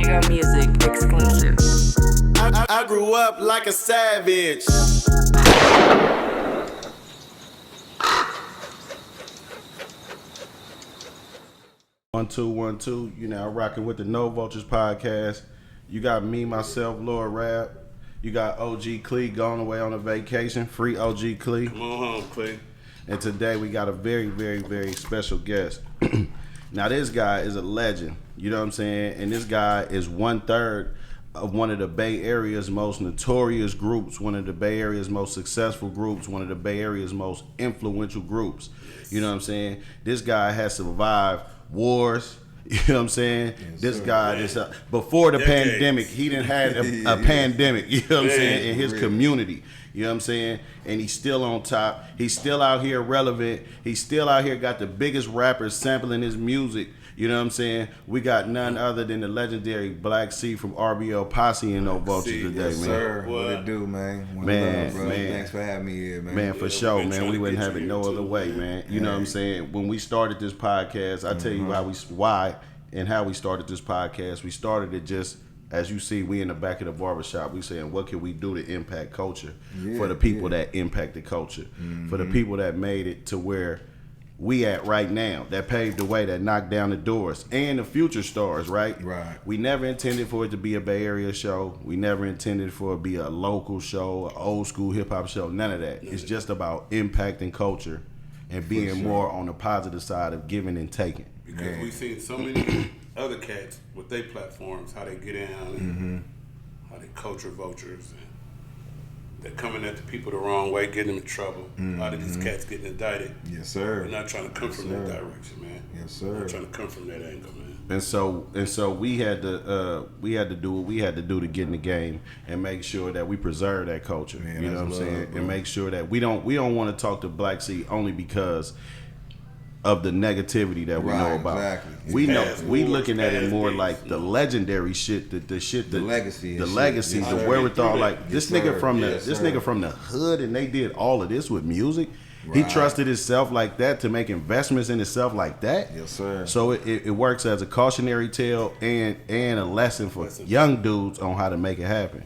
Mega Music exclusive. I grew up like a savage. 1 2 1 2. You now rocking with the No Vultures podcast. You got me, myself, Lord Rap. You got OG Clee going away on a vacation. Free OG Clee. Come on home, Clee. And today we got a very, very, very special guest. Now this guy is a legend. You know what I'm saying? And this guy is 1/3 of one of the Bay Area's most notorious groups, one of the Bay Area's most successful groups, one of the Bay Area's most influential groups. You know what I'm saying? This guy has survived wars. You know what I'm saying? Yes, this guy, before the pandemic, he didn't have a pandemic, you know what I'm saying, in his community. You know what I'm saying? And he's still on top. He's still out here relevant. He's still out here got the biggest rappers sampling his music. You know what I'm saying? We got none other than the legendary Black C from RBL POSSE and No Vultures today, yes, man. Sir. What it do, man? Man, love, bro. man. Thanks for having me here, man. Man, for sure, man. We wouldn't have it no other way, man. You know what I'm saying? When we started this podcast, I tell you why and how we started this podcast. We started it just, as you see, we in the back of the barbershop. We saying, what can we do to impact culture for the people that impact the culture, for the people that made it to where we at right now, that paved the way, that knocked down the doors, and the future stars, right? Right. We never intended for it to be a Bay Area show. We never intended for it to be a local show, an old school hip hop show, none of that. It's just about impacting culture and being more on the positive side of giving and taking. Because we've seen so many other cats with their platforms, how they get down and how they culture vultures. And they're coming at the people the wrong way, getting them in trouble. A lot of these cats getting indicted. Yes, sir. We're not trying to come from that direction, man. Yes, sir. We're trying to come from that angle, man. And so we had to do what we had to do to get in the game and make sure that we preserve that culture. Man, you know what I'm saying? bro. And make sure that we don't want to talk to Black C only because of the negativity that we know about. Exactly. We know Past we wars, looking at it past more beefs, like the legendary shit, the shit, The legacy, the legacy, Yes, the sir. wherewithal. Like this Yes, nigga sir. from the Yes, this sir. nigga from the hood, and they did all of this with music. He Right. trusted himself like that to make investments in himself like that. Yes, sir. So it works as a cautionary tale and a lesson for young dudes on how to make it happen.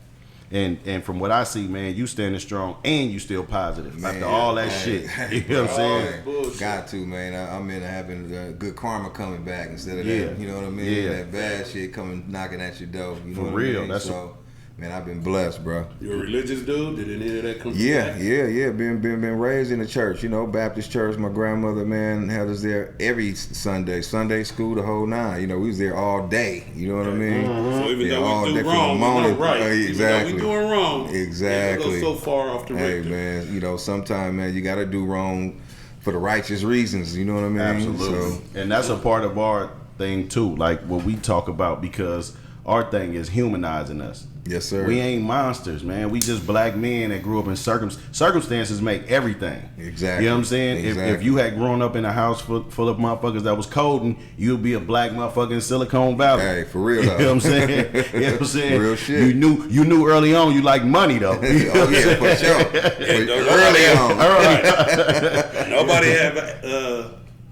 And from what I see, man, you standing strong and you still positive Man, after all that hey, shit. You know what I'm saying? Bullshit. Got to, man. I'm in having good karma coming back instead of Yeah. that. You know what I mean? Yeah. That bad shit coming knocking at your door. You know For what real, I mean? that's so, man, I've been blessed, bro. You're a religious dude? Did any of that come from Yeah, that? yeah. Been raised in the church, you know, Baptist church. My grandmother, man, had us there every Sunday school, the whole nine. You know, we was there all day. You know what I mean? So even Yeah, though all we day do from the wrong, we morning. do right. Exactly. Even though we doing wrong, Exactly. we go so far off the Hey, rectum. man, you know, sometimes, man, you got to do wrong for the righteous reasons. You know what I mean? Absolutely. So, And that's a part of our thing too, like what we talk about, because our thing is humanizing us. yes, sir. We ain't monsters, man. We just black men that grew up in circumstances make everything. Exactly. You know what I'm saying? If Exactly. you had grown up in a house full of motherfuckers that was coding, you'd be a black motherfucker in Silicon Valley. Hey, for real, You though. know what I'm saying? You know what I'm saying? Real shit. You knew early on you like money though. You know what Oh, I'm yeah, saying? for sure. Early on.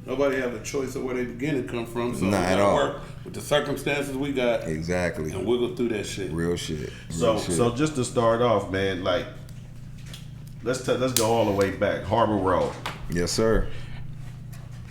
Nobody have a choice of where they begin to come from. So Not we at gotta all. work with the circumstances we got Exactly. and wiggle through that shit. Real shit. So Real shit. so just to start off, man, like let's go all the way back. Harbor Road, Yes, sir.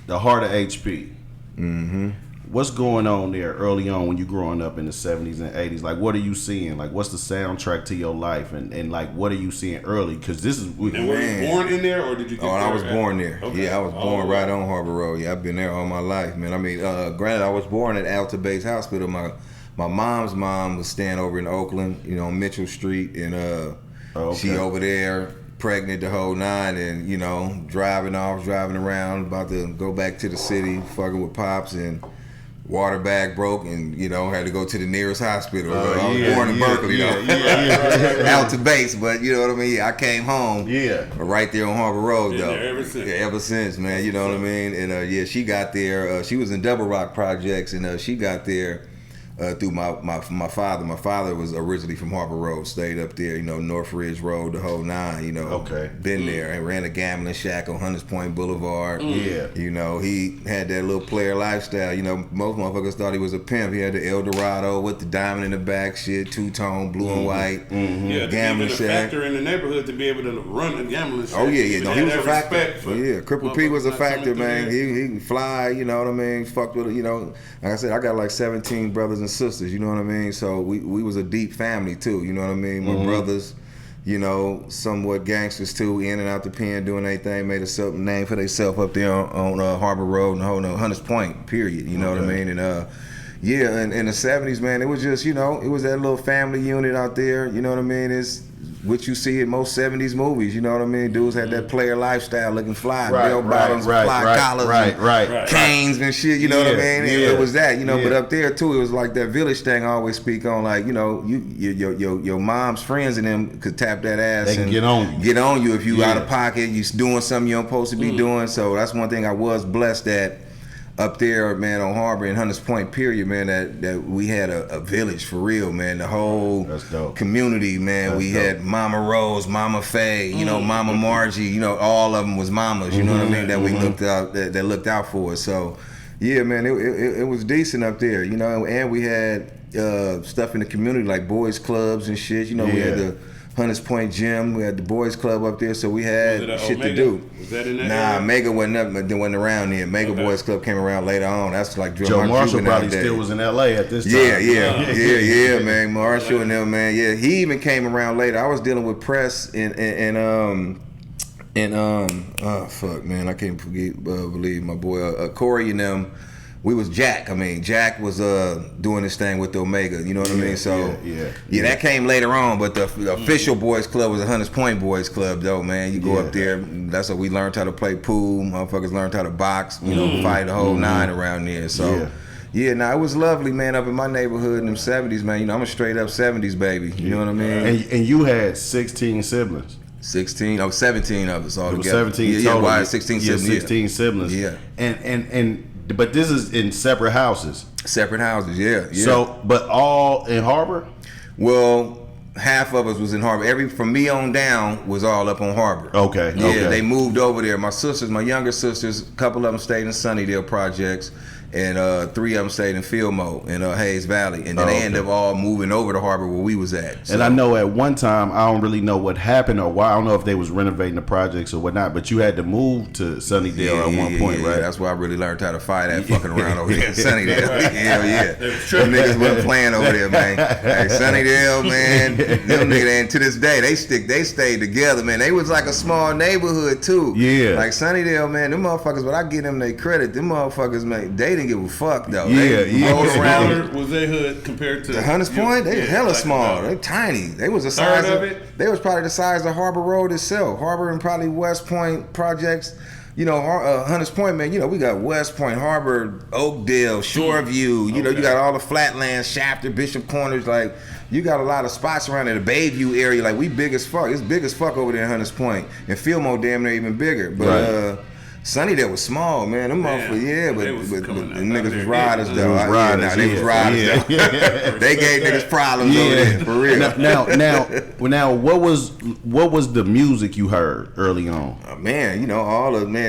the heart of HP. Mm-hmm. What's going on there early on when you growing up in the 70s and 80s? Like, what are you seeing? Like, what's the soundtrack to your life? And like, what are you seeing early? Because this is... And were you Man. born in there, or did you get Oh, there? I was born there. Okay. Yeah, I was born Oh, right on Harbor Road. Yeah, I've been there all my life, man. I mean, granted, I was born at Alta Base Hospital. My mom's mom was staying over in Oakland, you know, on Mitchell Street, and she over there pregnant the whole nine, and you know, driving around, about to go back to the city, fucking with pops, and water bag broke, and you know, had to go to the nearest hospital. I was born in Berkeley, though. Alta Base, but you know what I mean. I came home, right there on Harbor Road, Been though. there ever since. Yeah, ever since, man. You know what I mean. And yeah, she got there. She was in Double Rock Projects, and she got there through my father. My father was originally from Harbor Road, stayed up there, North Ridge Road, the whole nine, Okay. Been there and ran a gambling shack on Hunters Point Boulevard. Yeah. He had that little player lifestyle. Most motherfuckers thought he was a pimp. He had the El Dorado with the diamond in the back, shit, two-tone, blue and white, Yeah, gambling even a shack. factor in the neighborhood to be able to run a gambling shack. Oh yeah. No, he was a factor. Yeah, Cripple P was a factor, man. He fly, you know what I mean? Fucked with, like I said, I got like 17 brothers and sisters, you know what I mean? So we was a deep family too, you know what I mean? My brothers, somewhat gangsters too, in and out the pen, doing their thing, made a name for themselves up there on Harbor Road and the whole Hunters Point, period, you know what I mean? And yeah, and in the 70s, man, it was just, it was that little family unit out there, you know what I mean? It's what you see in most 70s movies, you know what I mean? Dudes had that player lifestyle, looking fly, bell bottoms, fly collars, canes and shit, you know what I mean? Yeah. It was that, but up there too, it was like that village thing I always speak on, like, your mom's friends and them could tap that ass. They can and get on you. If you out of pocket, you doing something you don't supposed to be doing. So that's one thing I was blessed at. Up there, man, on Harbor and Hunters Point, period, man, that we had a village for real, man. The whole community, man. That's we dope. had Mama Rose, Mama Faye, Mama Margie, all of them was mamas, you know what I mean, that we looked out, that looked out for us. So, yeah, man, it was decent up there, and we had stuff in the community like boys clubs and shit. We had the Hunters Point Gym. We had the boys club up there, so we had shit to do. Was that in that Nah, area? Mega wasn't around there. Mega Boys Club came around later on. That's like Joe Marshall probably still was in L.A. at this time. Yeah, man. Marshall and them, man. Yeah, he even came around later. I was dealing with press and oh fuck, man, I can't believe my boy Corey and them. We was Jack. I mean, Jack was doing this thing with the Omega. You know what I mean? So yeah, that came later on. But the official boys club was the Hunters Point Boys Club, though, man. You go up there. That's how we learned how to play pool. Motherfuckers learned how to box. Fight the whole nine around there. So. Yeah, it was lovely, man, up in my neighborhood in them 70s, man. I'm a straight up 70s baby. You know what I mean? And you had 16 siblings. 17 of us all It was together. 17 total. Yeah, 16 siblings. 16 siblings. Yeah. But this is in separate houses. Separate houses, yeah. So, but all in Harbor? Well, half of us was in Harbor. From me on down was all up on Harbor. Okay. Yeah, okay. They moved over there. My younger sisters, a couple of them stayed in Sunnydale projects. And 3 of them stayed in Fillmore in Hayes Valley, and then they ended up all moving over to Harbor where we was at. So. And I know at one time, I don't really know what happened or why. I don't know if they was renovating the projects or whatnot, but you had to move to Sunnydale at one point, right? That's why I really learned how to fight that fucking around over here in Sunnydale. Hell yeah. Them niggas wasn't playing over there, man. Hey, Sunnydale, man, them niggas, and to this day, they stayed together, man. They was like a small neighborhood, too. Yeah. Like Sunnydale, man, them motherfuckers, but I give them their credit, them motherfuckers, man, they didn't give a fuck though. Around was their hood compared to the Hunters Point? They hella like small. They tiny. They was the size of it. They was probably the size of Harbor Road itself. Harbor and probably West Point projects. Hunters Point, man. We got West Point, Harbor, Oakdale, Shoreview. You got all the flatlands, Shafter, Bishop Corners. Like you got a lot of spots around in the Bayview area. Like we big as fuck. It's big as fuck over there in Hunters Point, and Fillmore damn near even bigger. But Sunnydale was small, man. Them motherfuckers, but the niggas was riders, though. They was riders, though. They gave niggas problems over there, for real. Now, what was the music you heard early on? Man,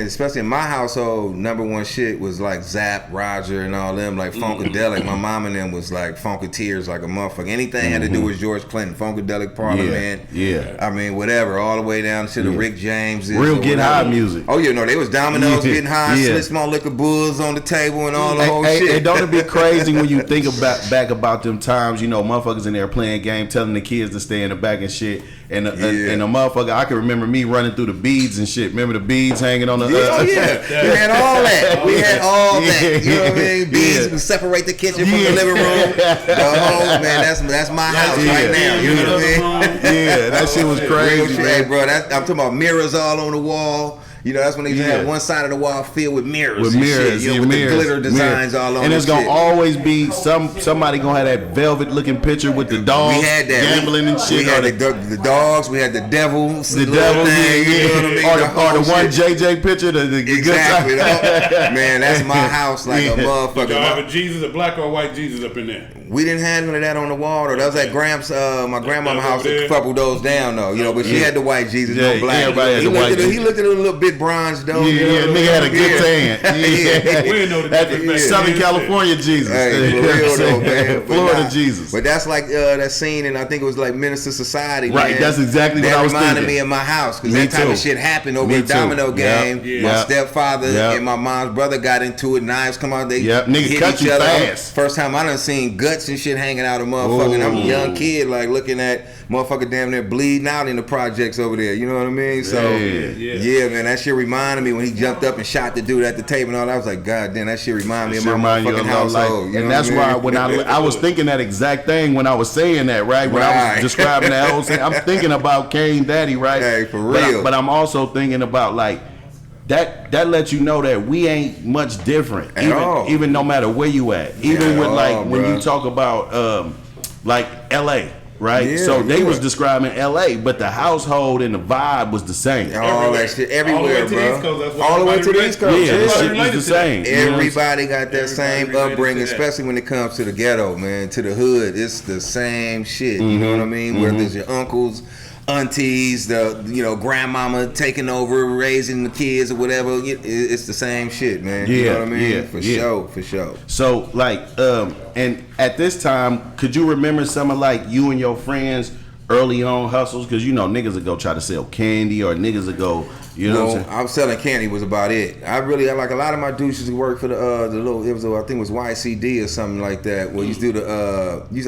especially in my household, number one shit was like Zapp, Roger, and all them, like Funkadelic. My mom and them was like Funkateers, like a motherfucker. Anything had to do with George Clinton, Funkadelic Parliament. Yeah. I mean, whatever, all the way down to the Rick James. Real get high music. Oh yeah, no, they was Dominoes getting high, Slit Small Liquor Bulls on the table and all the whole shit. And don't it be crazy when you think back about them times, motherfuckers in there playing game, telling the kids to stay in the back and shit. And a motherfucker, I can remember me running through the beads and shit. Remember the beads hanging on the... We had all that. We had all that. You know what I mean? Beads would separate the kitchen from the living room. The whole, man, that's my house right now. You know what I mean? Yeah, that shit was crazy, man. Bro, I'm talking about mirrors all on the wall. That's when they had one side of the wall filled with mirrors. With mirrors, shit, with the glitter designs all on. And it's gonna always be somebody gonna have that velvet looking picture with the dogs. We had that gambling and shit. We had the dogs. We had the devil. The devil thing. You know what I mean? Or the one JJ picture. The exactly. Man, that's my house like a motherfucker. Did y'all have a Jesus, a black or a white Jesus up in there? We didn't have none of that on the wall, though. That was at Gramps, my grandmama's house. there. A couple those down, though. You know, but she had the white Jesus, Yeah, no black. everybody had He the white looked at it, he Jesus. looked at it a little bit bronze, though. Yeah, nigga had a good tan. We didn't know the difference back Southern then. California Jesus. Hey, for real though, man. Florida But Jesus. But that's like that scene, and I think it was like Minister Society. Right, man. that's exactly what I was That reminded thinking. me of my house because Me that type too. of shit happened over Me a domino too. game. Yep. My Yep. stepfather Yep. and my mom's brother got into it. Knives come out. They Yep. Nigga hit cut each you other. fast. First time I done seen guts and shit hanging out of motherfucking. I'm a Ooh. young kid, like looking at motherfucker damn near bleeding out in the projects over there. You know what I mean? So yeah, man, that shit reminded me when he jumped up and shot the dude at the table and all. I was like, God damn, that shit reminded me of Shit my remind you motherfucking of household. life. You know And that's what I why mean? when I was thinking that exact thing when I was saying that, right? When I Right. was describing that whole thing, I'm thinking about Kane Daddy, right? Hey, for But real. But I'm also thinking about like that lets you know that we ain't much different. At all. Even no matter where you at. Even At with like all, when bruh. you talk about like LA. Right, Yeah, so they yeah. was describing L.A., but the household and the vibe was the same. All that shit everywhere, All the way to the East bro. Coast, that's why All the way to the everybody East Coast. Yeah, this Everybody shit related was the to that. same. You know what I'm Everybody got that Everybody same related upbringing, to that. especially when it comes to the ghetto, man, to the hood. It's the same shit. You know what I mean? Whether it's your uncles, aunties, the grandmama taking over, raising the kids or whatever, it's the same shit, man. You know what I mean? Yeah, For yeah. sure. So like, and at this time, could you remember some of like you and your friends early on hustles? Because niggas would go try to sell candy or niggas would go, you know what I'm saying? I was selling candy was about it. I like a lot of my dudes used to work for the little, it was I think it was YCD or something like that. Where you used to do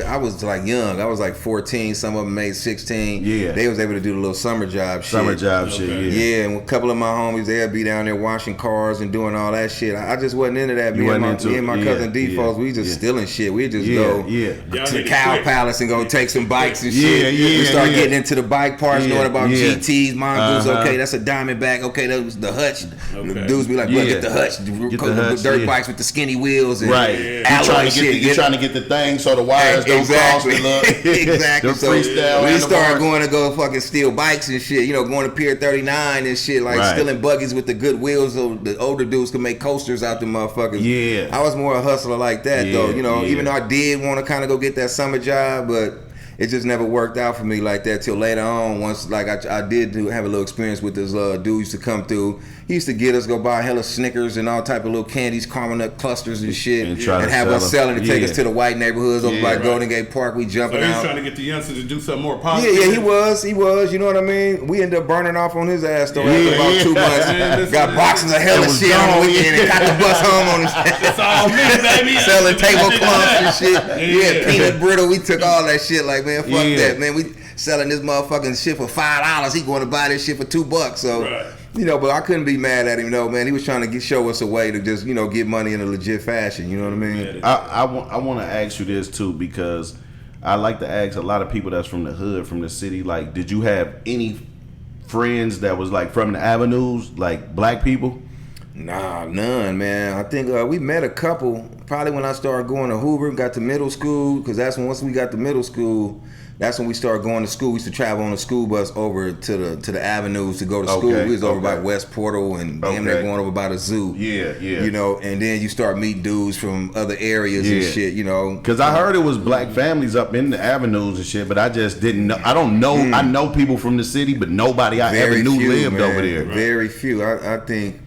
I was like young. I was like 14. Some of them made 16. Yeah. They was able to do the little summer job shit. Summer job shit, Yeah, and a couple of my homies, they'd be down there washing cars and doing all that shit. I just wasn't into that. Me and my cousin D folks, we just stealing shit. We just go to the Cow Palace and go take some bikes and shit. We start getting into the bike parts, knowing about GTs, Mongoose. Okay, that's a Diamondback. Okay, that was the Hutch. The dudes be like, "Look, get the Hutch, dirt bikes with the skinny wheels and alloy shit." You're trying to get the thing so the wires don't cross. Exactly. So freestyle we started handlebars. going to go fucking steal bikes and shit. Going to Pier 39 and shit, like stealing buggies with the good wheels so the older dudes could make coasters out the motherfuckers. Yeah. I was more a hustler like that though. Even though I did want to kind of go get that summer job, but it just never worked out for me like that till later on. Once like I did have a little experience with this dude used to come through. He used to get us go buy hella Snickers and all type of little candies, caramel nut clusters and shit, And and, try to have sell us them. selling to take us to the white neighborhoods over by Golden Gate Park. We So jumping he was out. trying to get the youngsters to do something more positive. Yeah, he was. You know what I mean? We ended up burning off on his ass though after about 2 months. Man, Got boxes of hella was shit on gone. the weekend and got the bus home on his It's all me, baby. selling tablecloths and shit. Yeah. Peanut brittle. We took all that shit. Like, man, fuck Yeah. that, man. We selling this motherfucking shit for $5. He going to buy this shit for $2. So, but I couldn't be mad at him, though, man. He was trying to show us a way to just, get money in a legit fashion. You know what I mean? I want to ask you this too, because I like to ask a lot of people that's from the hood, from the city, like, did you have any friends that was like from the avenues, like black people? Nah, none, man. I think we met a couple probably when I started going to Hoover and got to middle school, because that's when once we got to middle school, that's when we started going to school. We used to travel on a school bus over to the avenues to go to school. We was over by West Portal and damn near going over by the zoo. Yeah. And then you start meeting dudes from other areas and shit, Because I heard it was black families up in the avenues and shit, but I just didn't know. I don't know. I know people from the city, but nobody I ever knew lived over there. Very few. I think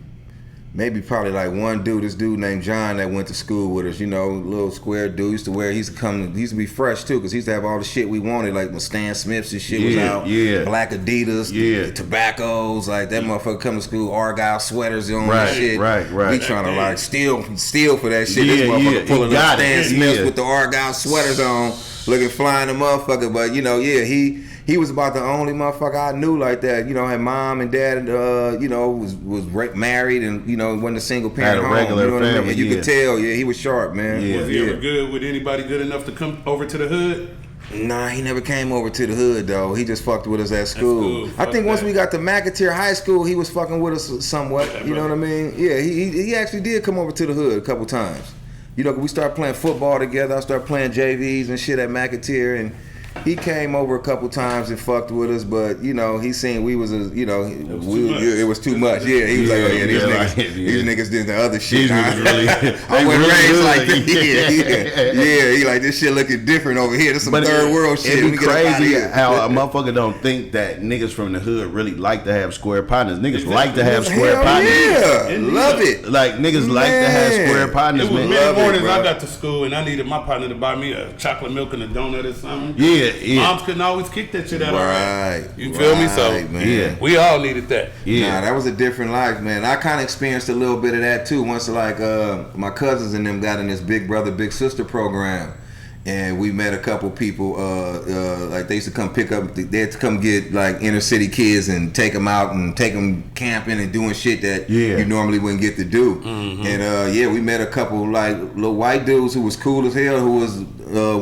maybe probably like one dude, this dude named John that went to school with us, little square dude. He used to be fresh too, because he used to have all the shit we wanted, like when Stan Smith's and shit was out. Black Adidas, the tobaccos, like that motherfucker come to school, Argyle sweaters on and shit. Right. We trying to like steal for that shit. This motherfucker pulling up Stan Smith's with the Argyle sweaters on, looking flying the motherfucker. But he was about the only motherfucker I knew like that. Had mom and dad, was married and, wasn't a single parent Had a home. regular You know what I mean? family, And you could tell, he was sharp, man. Was he ever good with anybody good enough to come over to the hood? Nah, he never came over to the hood though. He just fucked with us at school. I think once we got to McAteer High School, he was fucking with us somewhat. You know what I mean? Yeah, he actually did come over to the hood a couple times. We started playing football together. I started playing JVs and shit at McAteer, and He came over a couple times and fucked with us, but you know, he seen we was it was too much. Yeah, he was like, oh yeah, these niggas did the other shit. I wasn't raised like that. Yeah. He like, this shit looking different over here. This some third world shit. It'd be crazy how a motherfucker don't think that niggas from the hood really like to have square partners. Niggas like to have square partners. Yeah, love it. Like niggas like to have square partners. It was man. many mornings I got to school and I needed my partner to buy me a chocolate milk and a donut or something. Yeah. Moms couldn't always kick that shit out. Right. You feel me? So man. we all needed that. Yeah. Nah, that was a different life, man. I kind of experienced a little bit of that too. Once like my cousins and them got in this big brother big sister program. And we met a couple people, like they used to come pick up, they had to come get like inner city kids and take them out and take them camping and doing shit that you normally wouldn't get to do. Mm-hmm. And we met a couple like little white dudes who was cool as hell, who was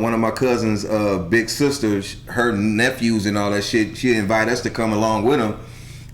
one of my cousin's big sisters, her nephews and all that shit. She invited us to come along with them.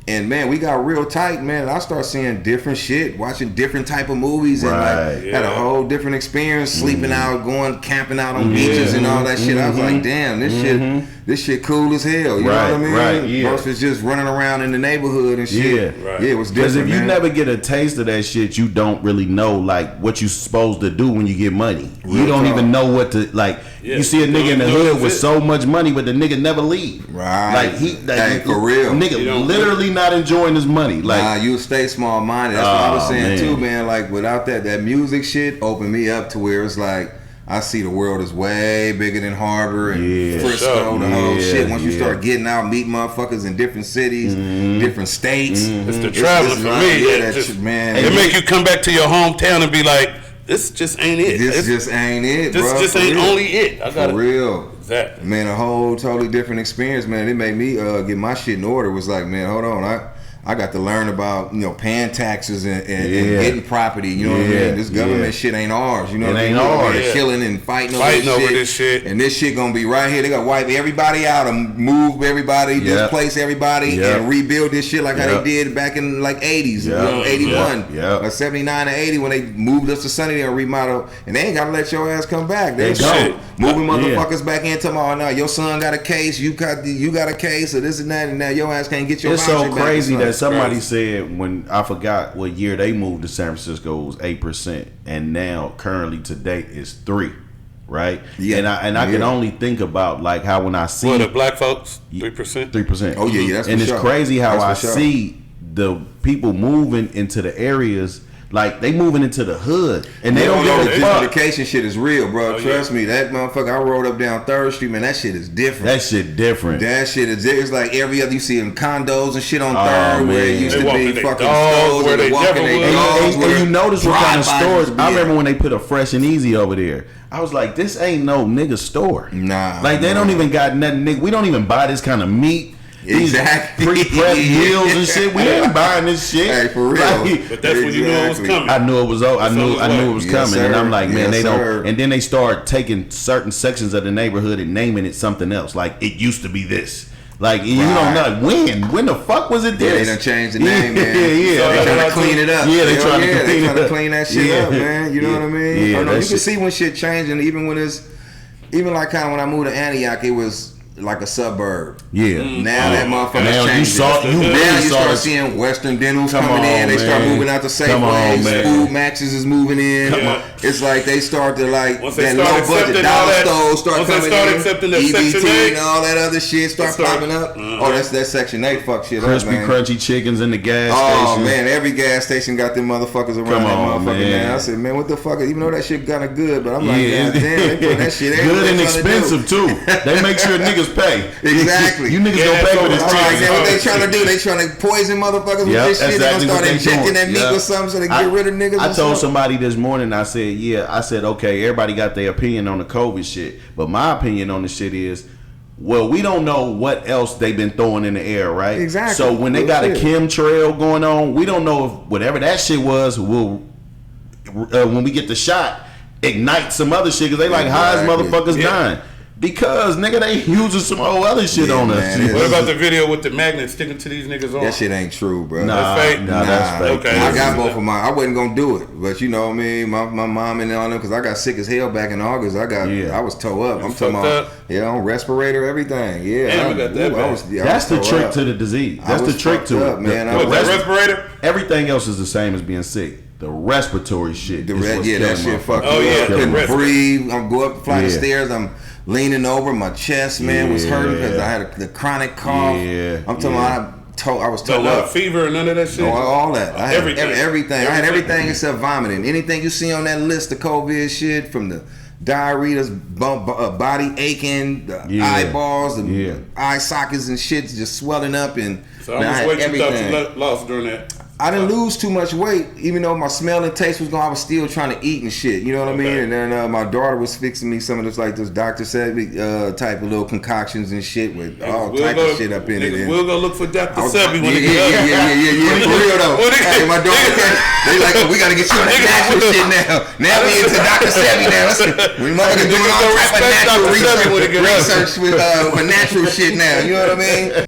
And man, we got real tight, man. And I started seeing different shit, watching different type of movies, and had a whole different experience. Sleeping out, going camping out on beaches and all that shit. I was like, damn, this shit cool as hell. You know what I mean? Right. Versus just running around in the neighborhood and shit. Yeah, it was different. Because if you never get a taste of that shit, you don't really know like what you supposed to do when you get money. You don't even know what to like. You see a nigga in the hood with so much money, but the nigga never leave. Right. Like for real. Nigga literally not enjoying his money. Like, you stay small minded. That's what I was saying too, man. Like without that music shit opened me up to where it's like I see the world is way bigger than Harbor and Frisco, the whole shit. Once you start getting out, meeting motherfuckers in different cities, different states. It's the traveling for me. Man, it make you come back to your hometown and be like, this just ain't it. This just ain't it, bro. This just ain't only it. I got for real. Exactly. Man, a whole totally different experience, man. It made me get my shit in order. It was like, man, hold on, I got to learn about paying taxes and getting property. You know what I mean? This government shit ain't ours. You know what I mean? They're killing and fighting over this shit. And this shit gonna be right here. They gonna wipe everybody out and move everybody, displace everybody, and rebuild this shit like how they did back in like 80s, 81, 79 and 80 when they moved us to Sunnydale and remodeled. And they ain't gotta let your ass come back. They moving motherfuckers back in tomorrow. Now your son got a case, you got a case, or this and that, and now your ass can't get your. It's so crazy that somebody said when I forgot what year they moved to San Francisco, it was 8%, and now currently to date is 3%, right? Yeah, and I can only think about like how when I see the black folks 3%. 3%. Oh yeah, that's and for it's crazy how I see the people moving into the areas. Like they moving into the hood and they don't give a fuck. Gentrification shit is real, bro. Trust me, that motherfucker. I rode up down 3rd Street, man. That shit is different. That shit different. It's like every other you see in condos and shit on 3rd where it used to be fucking stores where they walking their dogs. And you notice what kind of stores. I remember when they put a Fresh and Easy over there. I was like, this ain't no nigga store. Nah, like they don't even got nothing. Nigga, we don't even buy this kind of meat. Exactly. Pre-prep meals and shit. We ain't buying this shit. Hey, for real. Like, but that's when you knew it was coming. I knew it was. I knew it was coming, sir. And I'm like, man, they sir. don't. And then they start taking certain sections of the neighborhood and naming it something else. Like it used to be this. Like you don't know when the fuck was it this? Yeah, they done changed the name, man. They trying to clean it up. Yeah, they trying to clean that shit up, man. You know what I mean? Yeah, you can see when shit changing, even when it's like kind of when I moved to Antioch, it was like a suburb. Yeah. Now that motherfucker's changing. Now you start seeing Western Dentals coming in. They start moving out to Safeways. Food Maxes is moving in. It's like they start to like that low budget dollar stores start coming in. EBT and all that other shit start popping up. Oh, that's that Section 8 fuck shit up, Crispy man. crunchy chickens in the gas station. Oh man, every gas station got them motherfuckers around that motherfucker, man. I said, man, what the fuck? Even though that shit kinda good, but I'm like, God damn, they put that shit everywhere. Good and expensive too. They make sure niggas pay. Exactly. You niggas don't pay for this chicken. What they trying to do? They trying to poison motherfuckers with this shit. They gonna start injecting that meat with something so they get rid of niggas. I told somebody this morning, I said, okay, everybody got their opinion on the COVID shit, but my opinion on the shit is, well, we don't know what else they've been throwing in the air, right? Exactly. So when they got a chemtrail going on, we don't know if whatever that shit was will, when we get the shot, ignite some other shit, because they like, how is motherfuckers dying? Because nigga, they using some old other shit on us. man, What about the video with the magnet sticking to these niggas on? That shit ain't true, bro. Nah, That's fake? nah, that's fake. Okay. I got both of mine. I wasn't gonna do it, but you know what I mean. My mom and all them, because I got sick as hell back in August. I was toe up. I'm talking about on respirator, everything. Yeah, Damn, I got that bad. That's the trick to the disease. That's the trick to it, man. What, that respirator? Everything else is the same as being sick. The respiratory shit. That shit fucked me Oh, yeah, up. Couldn't the breathe. I'm go up the flight of stairs. I'm leaning over. My chest, man, was hurting because I had the chronic cough. Yeah, I'm talking about I was toe But up. fever and none of that shit? No, all that. I had Everything. I had everything except vomiting. Anything you see on that list of COVID shit, from the diarrhea, body aching, the eyeballs, the eye sockets and shit just swelling up, and so how much weight you thought you lost during that? I didn't lose too much weight, even though my smell and taste was gone. I was still trying to eat and shit. You know what I mean? And then my daughter was fixing me some of this, like this Dr. Sebi type of little concoctions and shit with all type of shit up in it. We'll go look for Dr. Sebi when he get up. Yeah, for real though. Hey, my daughter, they like, we gotta get you on that natural shit now. Now we into Dr. Sebi now. We motherfuckers doing all type of natural research with natural shit now. You know what I mean?